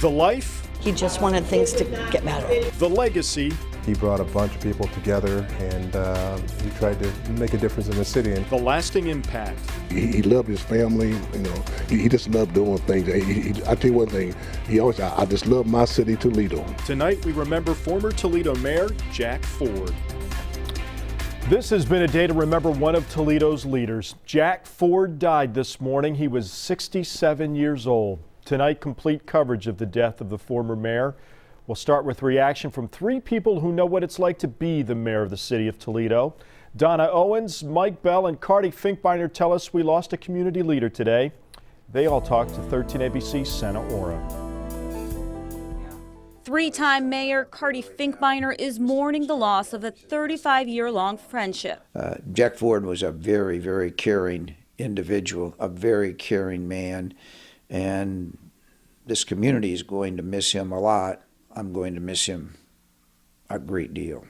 The life. He just wanted things to get better. The legacy. He brought a bunch of people together and he tried to make a difference in the city. The lasting impact. He loved his family, you know. He just loved doing things. I tell you one thing, I just love my city, Toledo. Tonight we remember former Toledo Mayor Jack Ford. This has been a day to remember one of Toledo's leaders. Jack Ford died this morning. He was 67 years old. Tonight, complete coverage of the death of the former mayor. We'll start with reaction from three people who know what it's like to be the mayor of the city of Toledo. Donna Owens, Mike Bell, and Cardi Finkbeiner tell us we lost a community leader today. They all talked to 13 ABC's Santa Ora. Three-time Mayor Cardi Finkbeiner is mourning the loss of a 35-year-long friendship. Jack Ford was a very, very caring individual, a very caring man, and this community is going to miss him a lot. I'm going to miss him a great deal.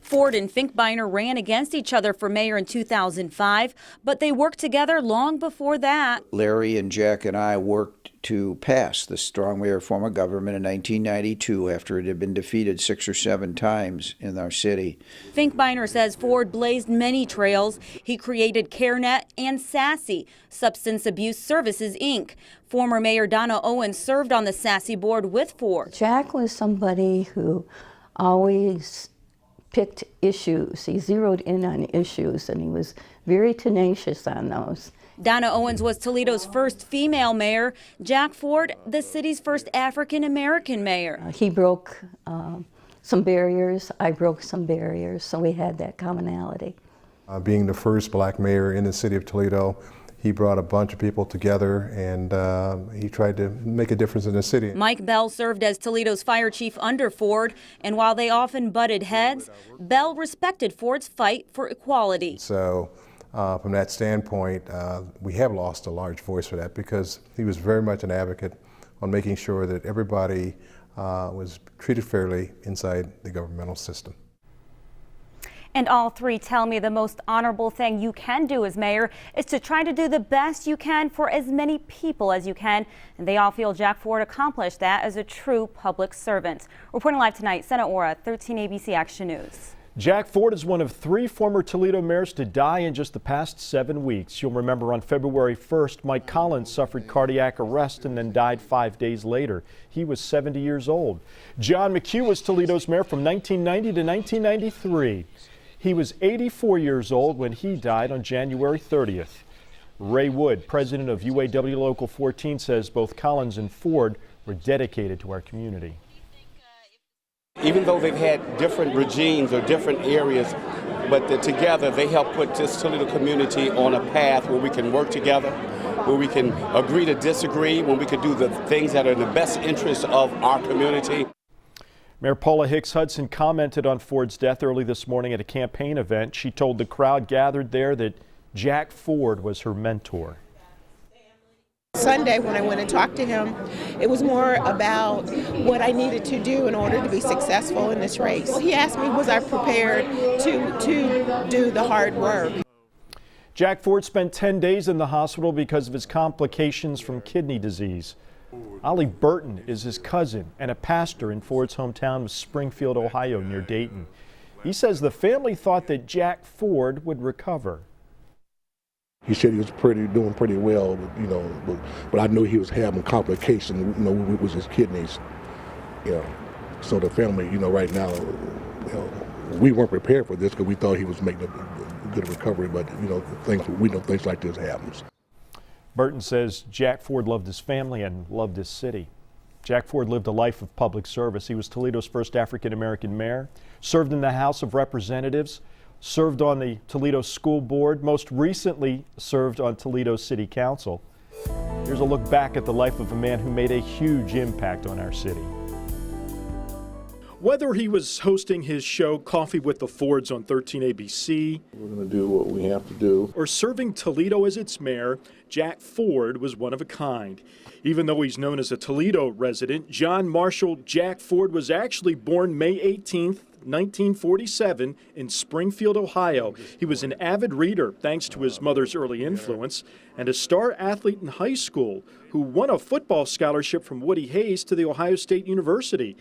Ford and Finkbeiner ran against each other for mayor in 2005, but they worked together long before that. Larry and Jack and I worked to pass the Strong Mayor Form of Government in 1992 after it had been defeated 6 or 7 times in our city. Finkbeiner says Ford blazed many trails. He created CareNet and SASE, Substance Abuse Services, Inc. Former Mayor Donna Owens served on the SASE board with Ford. Jack was somebody who always picked issues. He zeroed in on issues, and he was very tenacious on those. Donna Owens was Toledo's first female mayor. Jack Ford, the city's first African-American mayor. He broke some barriers. I broke some barriers, so we had that commonality. Being the first black mayor in the city of Toledo, he brought a bunch of people together and he tried to make a difference in the city. Mike Bell served as Toledo's fire chief under Ford, and while they often butted heads, Bell respected Ford's fight for equality. So from that standpoint, we have lost a large voice for that because he was very much an advocate on making sure that everybody was treated fairly inside the governmental system. And all three tell me the most honorable thing you can do as mayor is to try to do the best you can for as many people as you can. And they all feel Jack Ford accomplished that as a true public servant. Reporting live tonight, Santa Ora, 13 ABC Action News. Jack Ford is one of 3 former Toledo mayors to die in just the past 7 weeks. You'll remember on February 1st, Mike Collins suffered cardiac arrest and then died 5 days later. He was 70 years old. John McHugh was Toledo's mayor from 1990 to 1993. He was 84 years old when he died on January 30th. Ray Wood, president of UAW Local 14, says both Collins and Ford were dedicated to our community. Even though they've had different regimes or different areas, but together they help put this Toledo community on a path where we can work together, where we can agree to disagree, when we can do the things that are in the best interest of our community. Mayor Paula Hicks Hudson commented on Ford's death early this morning at a campaign event. She told the crowd gathered there that Jack Ford was her mentor. Sunday, when I went and talked to him, it was more about what I needed to do in order to be successful in this race. He asked me, was I prepared to do the hard work? Jack Ford spent 10 days in the hospital because of his complications from kidney disease. Ollie Burton is his cousin and a pastor in Ford's hometown of Springfield, Ohio, near Dayton. He says the family thought that Jack Ford would recover. He said he was doing pretty well, you know, but I knew he was having complications, you know, with his kidneys, you know. So the family, you know, right now, you know, we weren't prepared for this because we thought he was making a good recovery, but you know, we know things like this happens. Burton says Jack Ford loved his family and loved his city. Jack Ford lived a life of public service. He was Toledo's first African-American mayor, served in the House of Representatives, served on the Toledo School Board, most recently served on Toledo City Council. Here's a look back at the life of a man who made a huge impact on our city. Whether he was hosting his show Coffee with the Fords on 13 ABC, We're going to do what we have to do, or serving Toledo as its mayor, Jack Ford was one of a kind. Even though he's known as a Toledo resident, John Marshall Jack Ford was actually born May 18th, 1947 in Springfield, Ohio. He was an avid reader thanks to his mother's early influence and a star athlete in high school who won a football scholarship from Woody Hayes to The Ohio State University.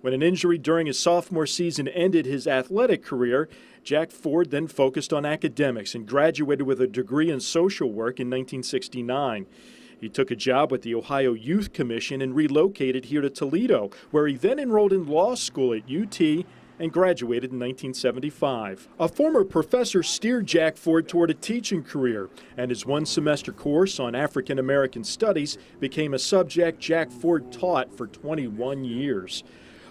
When an injury during his sophomore season ended his athletic career, Jack Ford then focused on academics and graduated with a degree in social work in 1969. He took a job with the Ohio Youth Commission and relocated here to Toledo, where he then enrolled in law school at UT and graduated in 1975. A former professor steered Jack Ford toward a teaching career, and his one-semester course on African American Studies became a subject Jack Ford taught for 21 years.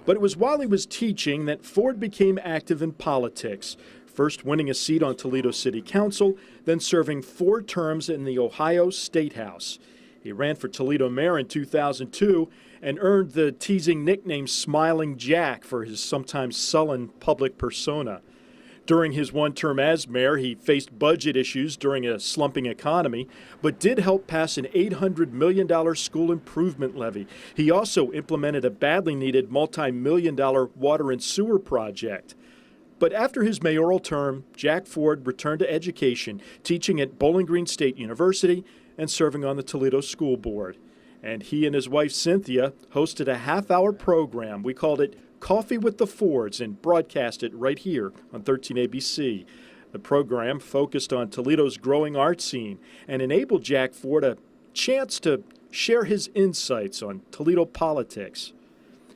But it was while he was teaching that Ford became active in politics, first winning a seat on Toledo City Council, then serving 4 terms in the Ohio State House. He ran for Toledo mayor in 2002 and earned the teasing nickname Smiling Jack for his sometimes sullen public persona. During his one term as mayor, he faced budget issues during a slumping economy, but did help pass an $800 million school improvement levy. He also implemented a badly needed multi-million-dollar water and sewer project. But after his mayoral term, Jack Ford returned to education, teaching at Bowling Green State University and serving on the Toledo School Board. And he and his wife Cynthia hosted a half-hour program. We called it Coffee with the Fords and broadcast it right here on 13 ABC. The program focused on Toledo's growing art scene and enabled Jack Ford a chance to share his insights on Toledo politics.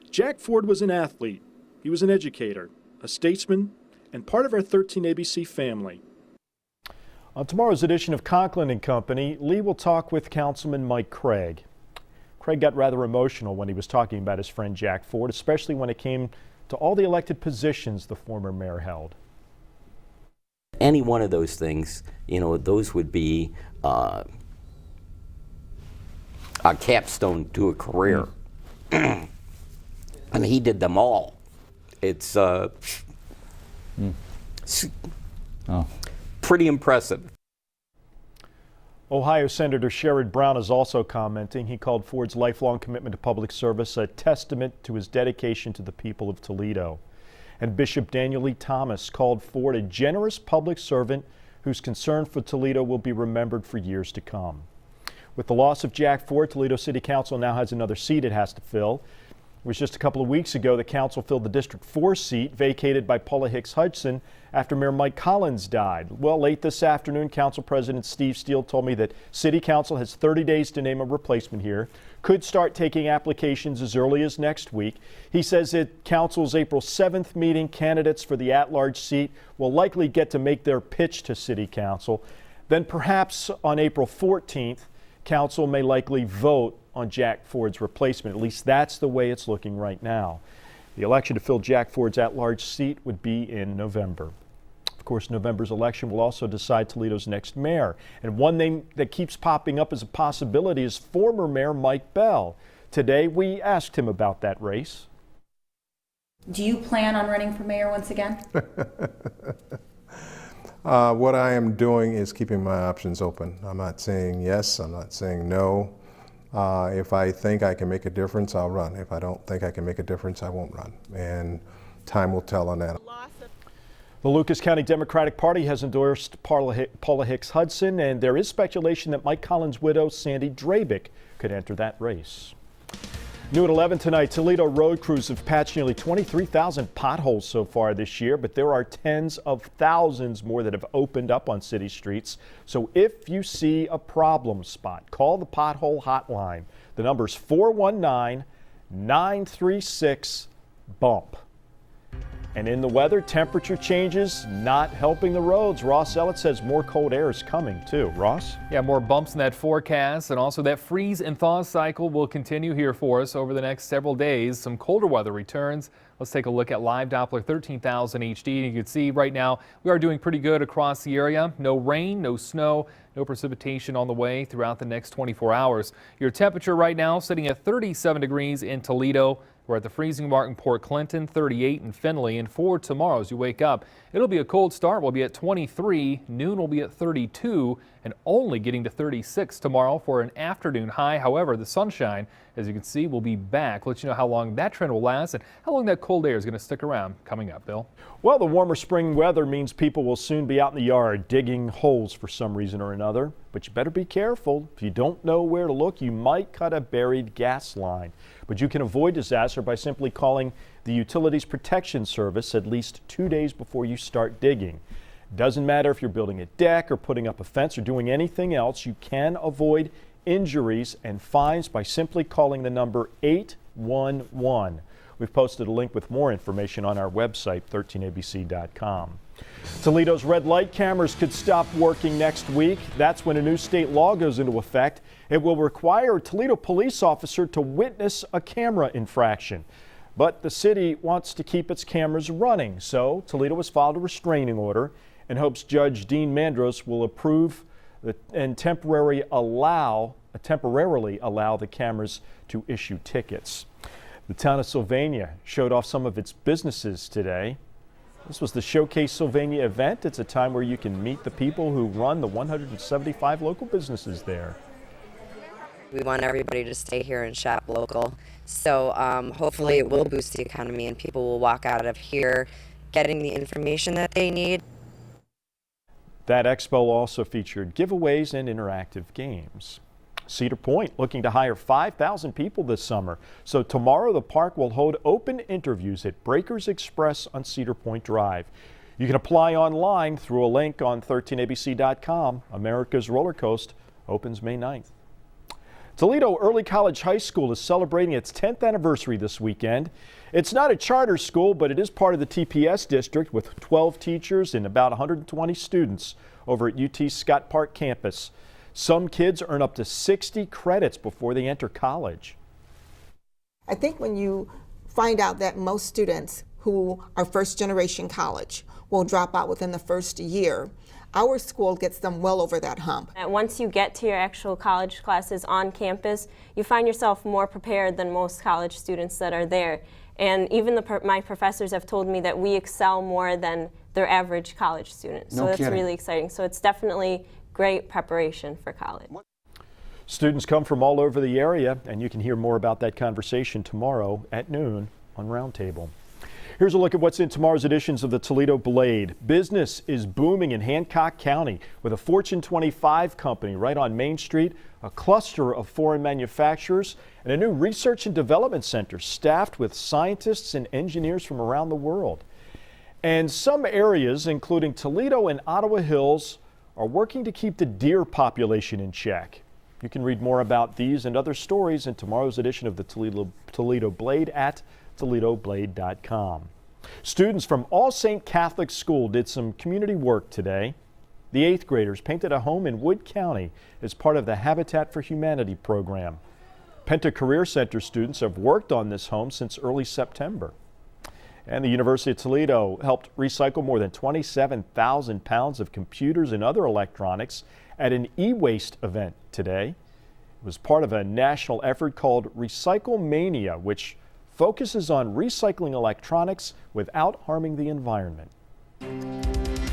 Jack Ford was an athlete. He was an educator, a statesman, and part of our 13 ABC family. On tomorrow's edition of Conklin and Company, Lee will talk with Councilman Mike Craig. Craig got rather emotional when he was talking about his friend Jack Ford, especially when it came to all the elected positions the former mayor held. Any one of those things, those would be a capstone to a career. And he did them all. It's pretty impressive. Ohio Senator Sherrod Brown is also commenting. He called Ford's lifelong commitment to public service a testament to his dedication to the people of Toledo. And Bishop Daniel Lee Thomas called Ford a generous public servant whose concern for Toledo will be remembered for years to come. With the loss of Jack Ford, Toledo City Council now has another seat it has to fill. It was just a couple of weeks ago the council filled the District 4 seat vacated by Paula Hicks Hudson after Mayor Mike Collins died. Well, late this afternoon, Council President Steve Steele told me that City Council has 30 days to name a replacement here, could start taking applications as early as next week. He says at Council's April 7th meeting, candidates for the at-large seat will likely get to make their pitch to City Council. Then perhaps on April 14th, Council may likely vote on Jack Ford's replacement. At least that's the way it's looking right now. The election to fill Jack Ford's at-large seat would be in November. Of course, November's election will also decide Toledo's next mayor. And one name that keeps popping up as a possibility is former Mayor Mike Bell. Today, we asked him about that race. Do you plan on running for mayor once again? What I am doing is keeping my options open. I'm not saying yes, I'm not saying no. If I think I can make a difference, I'll run. If I don't think I can make a difference, I won't run. And time will tell on that. The Lucas County Democratic Party has endorsed Paula Hicks Hudson, and there is speculation that Mike Collins' widow, Sandy Drabick, could enter that race. New at 11 tonight, Toledo road crews have patched nearly 23,000 potholes so far this year, but there are tens of thousands more that have opened up on city streets. So if you see a problem spot, call the pothole hotline. The number's 419-936-BUMP. And in the weather, temperature changes not helping the roads. Ross Ellett says more cold air is coming too. Ross? Yeah, more bumps in that forecast, and also that freeze and thaw cycle will continue here for us over the next several days. Some colder weather returns. Let's take a look at live Doppler 13,000 HD. You can see right now we are doing pretty good across the area. No rain, no snow, no precipitation on the way throughout the next 24 hours. Your temperature right now sitting at 37 degrees in Toledo. We're at the freezing mark in Port Clinton, 38 in Findlay, and for tomorrow as you wake up, it'll be a cold start. We'll be at 23, noon will be at 32, and only getting to 36 tomorrow for an afternoon high. However, the sunshine, as you can see, will be back. Let you know how long that trend will last and how long that cold air is going to stick around. Coming up, Bill. Well, the warmer spring weather means people will soon be out in the yard digging holes for some reason or another. But you better be careful. If you don't know where to look, you might cut a buried gas line. But you can avoid disaster by simply calling the Utilities Protection Service at least 2 days before you start digging. Doesn't matter if you're building a deck or putting up a fence or doing anything else, you can avoid injuries and fines by simply calling the number 811. We've posted a link with more information on our website, 13abc.com. Toledo's red light cameras could stop working next week. That's when a new state law goes into effect. It will require a Toledo police officer to witness a camera infraction. But the city wants to keep its cameras running, so Toledo has filed a restraining order and hopes Judge Dean Mandros will approve and temporarily allow the cameras to issue tickets. The town of Sylvania showed off some of its businesses today. This was the Showcase Sylvania event. It's a time where you can meet the people who run the 175 local businesses there. We want everybody to stay here and shop local. So hopefully it will boost the economy and people will walk out of here getting the information that they need. That expo also featured giveaways and interactive games. Cedar Point looking to hire 5,000 people this summer. So tomorrow the park will hold open interviews at Breakers Express on Cedar Point Drive. You can apply online through a link on 13abc.com. America's Roller Coaster opens May 9th. Toledo Early College High School is celebrating its 10th anniversary this weekend. It's not a charter school, but it is part of the TPS district with 12 teachers and about 120 students over at UT Scott Park campus. Some kids earn up to 60 credits before they enter college. I think when you find out that most students who are first generation college will drop out within the first year, our school gets them well over that hump. And once you get to your actual college classes on campus, you find yourself more prepared than most college students that are there. And even my professors have told me that we excel more than their average college student. So that's really exciting. So it's definitely great preparation for college. Students come from all over the area, and you can hear more about that conversation tomorrow at noon on Roundtable. Here's a look at what's in tomorrow's editions of the Toledo Blade. Business is booming in Hancock County with a Fortune 25 company right on Main Street, a cluster of foreign manufacturers, and a new research and development center staffed with scientists and engineers from around the world. And some areas, including Toledo and Ottawa Hills, are working to keep the deer population in check. You can read more about these and other stories in tomorrow's edition of the Toledo Blade at ToledoBlade.com. Students from All Saint Catholic School did some community work today. The 8th graders painted a home in Wood County as part of the Habitat for Humanity program. Penta Career Center students have worked on this home since early September. And the University of Toledo helped recycle more than 27,000 pounds of computers and other electronics at an e-waste event today. It was part of a national effort called Recycle Mania, which focuses on recycling electronics without harming the environment.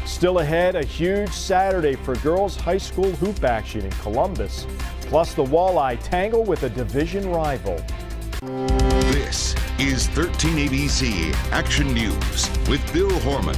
Still ahead, a huge Saturday for girls' high school hoop action in Columbus, plus the Walleye tangle with a division rival. This is 13ABC Action News with Bill Horman.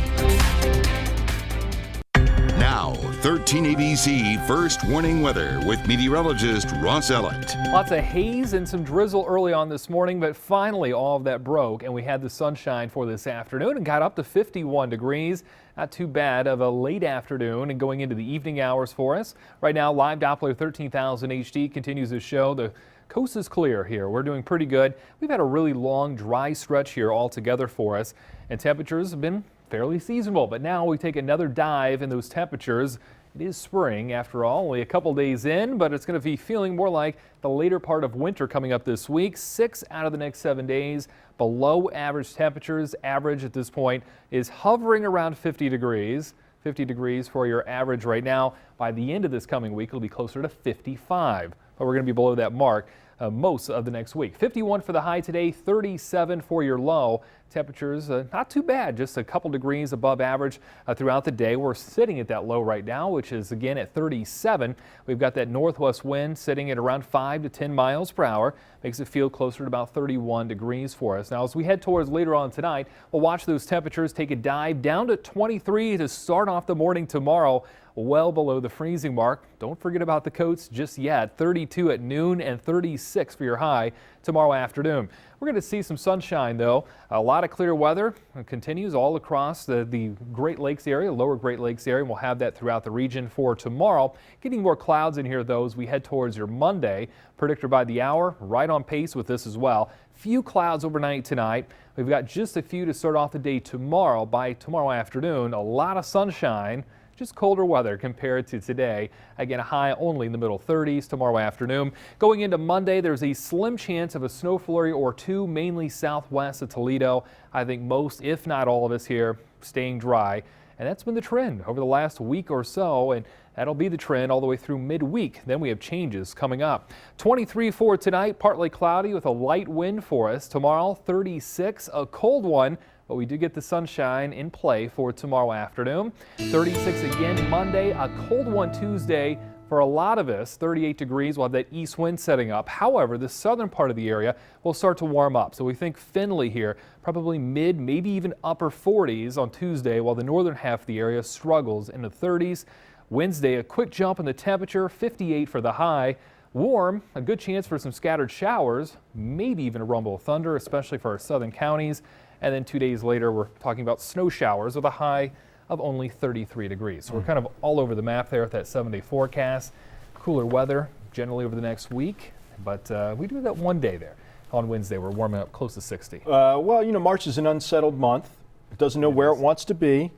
Now, 13ABC First Warning Weather with meteorologist Ross Ellett. Lots of haze and some drizzle early on this morning, but finally all of that broke and we had the sunshine for this afternoon and got up to 51 degrees. Not too bad of a late afternoon and going into the evening hours for us. Right now, live Doppler 13,000 HD continues to show the coast is clear here. We're doing pretty good. We've had a really long dry stretch here altogether for us, and temperatures have been fairly seasonable, but now we take another dive in those temperatures. It is spring after all, only a couple days in, but it's going to be feeling more like the later part of winter coming up this week. 6 out of the next 7 days below average temperatures. Average at this point is hovering around 50 degrees. 50 degrees for your average right now. By the end of this coming week, it'll be closer to 55, but we're going to be below that mark most of the next week. 51 for the high today, 37 for your low. Temperatures not too bad, just a couple degrees above average throughout the day. We're sitting at that low right now, which is again at 37. We've got that northwest wind sitting at around 5 to 10 miles per hour. Makes it feel closer to about 31 degrees for us. Now, as we head towards later on tonight, we'll watch those temperatures take a dive down to 23 to start off the morning tomorrow, well below the freezing mark. Don't forget about the coats just yet. 32 at noon and 36 for your high tomorrow afternoon. We're going to see some sunshine, though. A lot of clear weather continues all across the Great Lakes area, lower Great Lakes area. We'll have that throughout the region for tomorrow. Getting more clouds in here, though, as we head towards your Monday. Predictor by the hour, right on pace with this as well. Few clouds overnight tonight. We've got just a few to start off the day tomorrow. By tomorrow afternoon, a lot of sunshine. Just colder weather compared to today. Again, a high only in the middle 30s tomorrow afternoon. Going into Monday, there's a slim chance of a snow flurry or two, mainly southwest of Toledo. I think most, if not all of us here, staying dry. And that's been the trend over the last week or so, and that'll be the trend all the way through midweek. Then we have changes coming up. 23 for tonight, partly cloudy with a light wind for us. Tomorrow, 36, a cold one. But we do get the sunshine in play for tomorrow afternoon. 36 again Monday, a cold one Tuesday for a lot of us. 38 degrees. We'll have that east wind setting up. However, the southern part of the area will start to warm up. So we think Findlay here, probably mid, maybe even upper 40s on Tuesday, while the northern half of the area struggles in the 30s. Wednesday, a quick jump in the temperature, 58 for the high. Warm, a good chance for some scattered showers, maybe even a rumble of thunder, especially for our southern counties. And then 2 days later, we're talking about snow showers with a high of only 33 degrees. So we're kind of all over the map there with that 7-day forecast. Cooler weather generally over the next week, but we do that one day there. On Wednesday, we're warming up close to 60. Well, you know, March is an unsettled month. It doesn't know where it wants to be.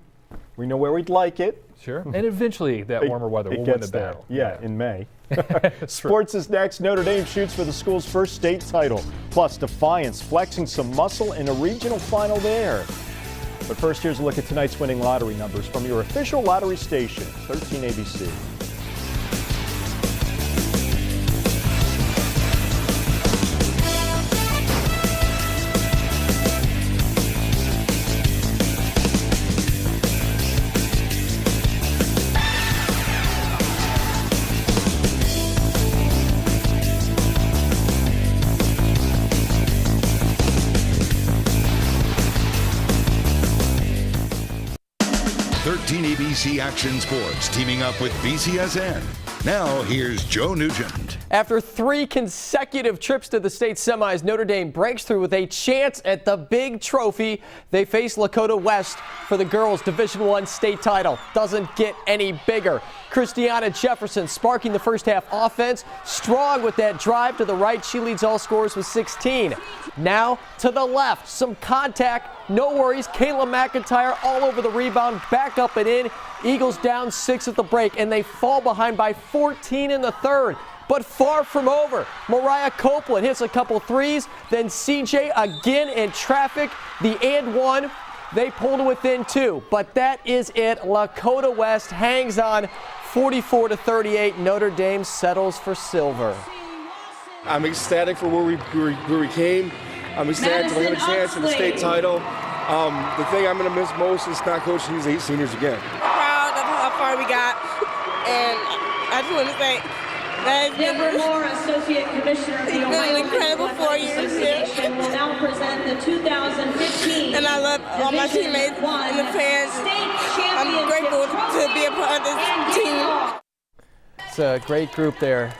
We know where we'd like it. Sure. And eventually, that warmer weather will win the battle. Yeah, in May. Sports is next. Notre Dame shoots for the school's first state title. Plus, Defiance flexing some muscle in a regional final there. But first, here's a look at tonight's winning lottery numbers from your official lottery station, 13 ABC. ABC Action Sports teaming up with BCSN. Now here's Joe Nugent. After 3 consecutive trips to the state semis, Notre Dame breaks through with a chance at the big trophy. They face Lakota West for the girls' Division I state title. Doesn't get any bigger. Christiana Jefferson sparking the first half offense. Strong with that drive to the right. She leads all scorers with 16. Now to the left. Some contact. No worries. Kayla McIntyre all over the rebound. Back up and in. Eagles down 6 at the break, and they fall behind by 14 in the third. But far from over. Mariah Copeland hits a couple threes. Then CJ again in traffic. The and one. They pulled within 2. But that is it. Lakota West hangs on 44-38. Notre Dame settles for silver. I'm ecstatic for where we came. I'm ecstatic to have a chance at the state title. The thing I'm going to miss most is not coaching these 8 seniors again. Proud of how far we got, and I just want to say that it's Deborah Moore, Associate Commissioner of the Ohio incredible 4 years here. Will now present the 2015. And I love all my teammates and the fans. I'm grateful to be a part of this team. It's a great group there.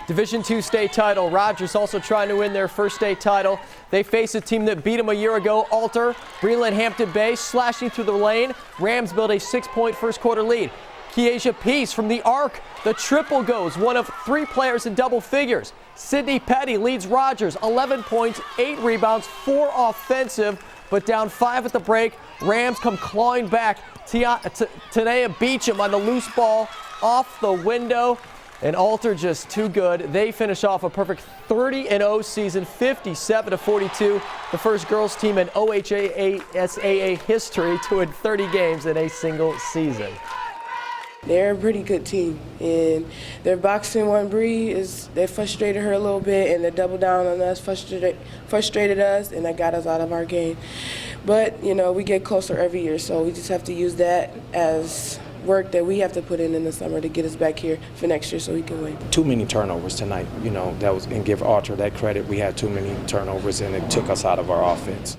Division II state title. Rogers also trying to win their first state title. They face a team that beat them a year ago, Alter. Breland Hampton Bay slashing through the lane. Rams build a 6-point first quarter lead. Kiesia Peace from the arc. The triple goes, one of 3 players in double figures. Sydney Petty leads Rogers, 11 points, 8 rebounds, 4 offensive, but down 5 at the break. Rams come clawing back. Tanea Beecham on the loose ball off the window. And Alter just too good. They finish off a perfect 30-0 season, 57-42. The first girls team in OHSAA history to win 30 games in a single season. They're a pretty good team, and their boxing one Bree they frustrated her a little bit, and they doubled down on us, frustrated us, and that got us out of our game. But we get closer every year, so we just have to use that as work that we have to put in the summer to get us back here for next year so we can win. Too many turnovers tonight, and give Archer that credit. We had too many turnovers, and it took us out of our offense.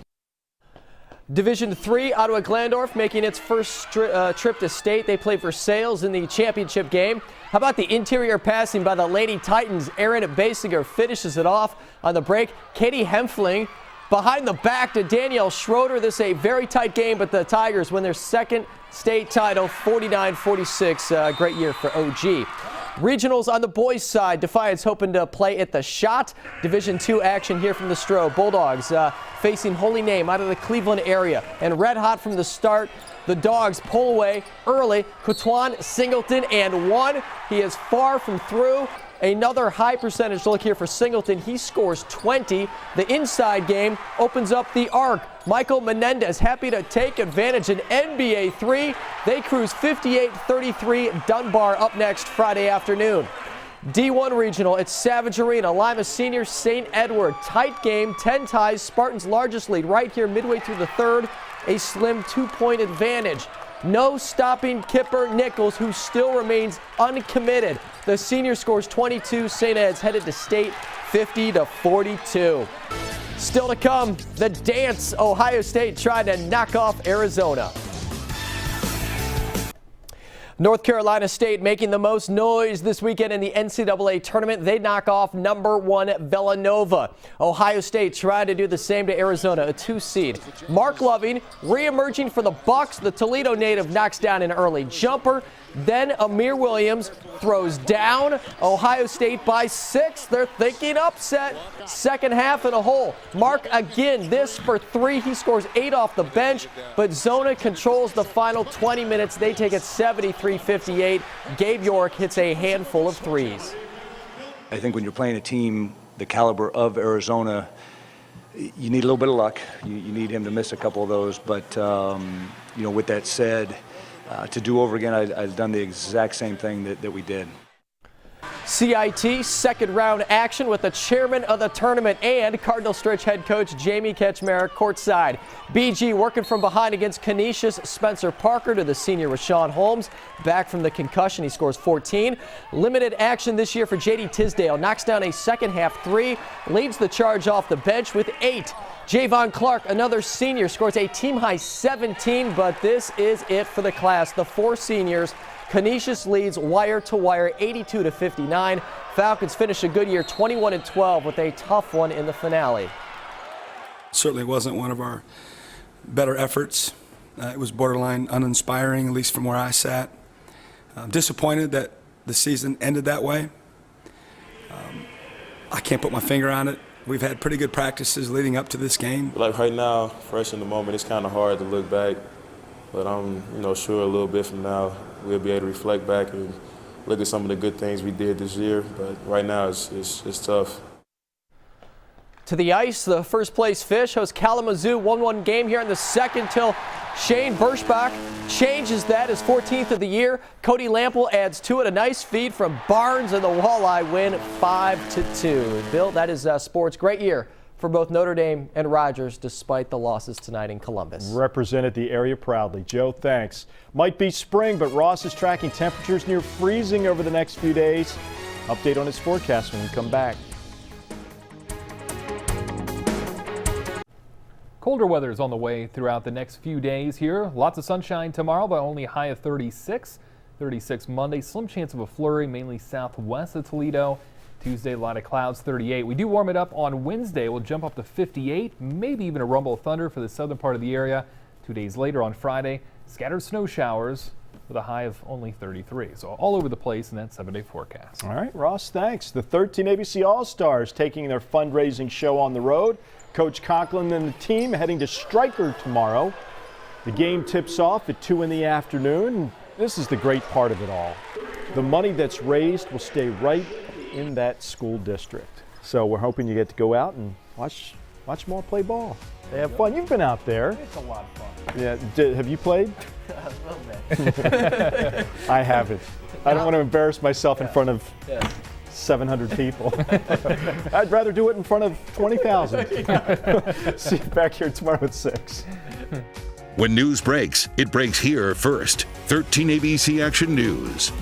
Division III, Ottawa Glandorf making its first trip to state. They play for Sales in the championship game. How about the interior passing by the Lady Titans? Aaron Basinger finishes it off on the break. Katie Hempfling behind the back to Danielle Schroeder. This is a very tight game, but the Tigers win their second state title, 49-46. Great year for OG. Regionals on the boys' side. Defiance hoping to play at the Shot. Division II action here from the Stroh. Bulldogs facing Holy Name out of the Cleveland area. And red hot from the start, the Dogs pull away early. Coutwan Singleton and one. He is far from through. Another high percentage look here for Singleton. He scores 20. The inside game opens up the arc. Michael Menendez happy to take advantage. An NBA three. They cruise 58-33. Dunbar up next Friday afternoon. D1 Regional, it's Savage Arena. Lima Senior, St. Edward. Tight game, 10 ties. Spartans' largest lead right here midway through the third. A slim 2-point advantage. No stopping Kipper Nichols, who still remains uncommitted. The senior scores 22. St. Ed's headed to state 50-42. Still to come, the dance. Ohio State tried to knock off Arizona. North Carolina State making the most noise this weekend in the NCAA tournament. They knock off number 1 Villanova. Ohio State tried to do the same to Arizona, a 2 seed. Mark Loving re-emerging for the Bucks. The Toledo native knocks down an early jumper. Then Amir Williams throws down. Ohio State by 6. They're thinking upset. Second half in a hole. Mark again, this for 3. He scores 8 off the bench, but Zona controls the final 20 minutes. They take it 73-58. Gabe York hits a handful of threes. I think when you're playing a team the caliber of Arizona, you need a little bit of luck. You need him to miss a couple of those. But, with that said, to do over again, I've done the exact same thing that we did. CIT second round action with the chairman of the tournament and Cardinal Stretch head coach Jamie Ketchmarek courtside. BG working from behind against Canisius. Spencer Parker to the senior Rashawn Holmes. Back from the concussion, he scores 14. Limited action this year for JD Tisdale. Knocks down a second half 3. Leads the charge off the bench with 8. Javon Clark, another senior, scores a team-high 17, but this is it for the class. The 4 seniors. Canisius leads wire-to-wire 82-59. Falcons finish a good year 21-12 with a tough one in the finale. Certainly wasn't one of our better efforts. It was borderline uninspiring, at least from where I sat. I'm disappointed that the season ended that way. I can't put my finger on it. We've had pretty good practices leading up to this game. Like right now, fresh in the moment, it's kind of hard to look back. But I'm, sure a little bit from now we'll be able to reflect back and look at some of the good things we did this year. But right now it's tough. To the ice, the first place Fish hosts Kalamazoo 1-1 game here in the second till Shane Birschbach changes that, his 14th of the year. Cody Lample adds to it, a nice feed from Barnes, and the Walleye win 5-2. Bill, that is sports. Great year for both Notre Dame and Rogers, despite the losses tonight in Columbus. Represented the area proudly. Joe, thanks. Might be spring, but Ross is tracking temperatures near freezing over the next few days. Update on his forecast when we come back. Colder weather is on the way throughout the next few days here. Lots of sunshine tomorrow, but only a high of 36. 36 Monday. Slim chance of a flurry, mainly southwest of Toledo. Tuesday, a lot of clouds, 38. We do warm it up on Wednesday. We'll jump up to 58, maybe even a rumble of thunder for the southern part of the area. 2 days later on Friday, scattered snow showers with a high of only 33. So all over the place in that 7-day forecast. All right, Ross, thanks. The 13 ABC All-Stars taking their fundraising show on the road. Coach Conklin and the team heading to Stryker tomorrow. The game tips off at 2 in the afternoon. This is the great part of it all. The money that's raised will stay right in that school district. So we're hoping you get to go out and watch them all play ball. They have fun. You've been out there. It's a lot of fun. Yeah. Have you played? A little bit. I haven't. I don't want to embarrass myself in front of 700 people. I'd rather do it in front of 20,000. See you back here tomorrow at 6. When news breaks, it breaks here first. 13 ABC Action News.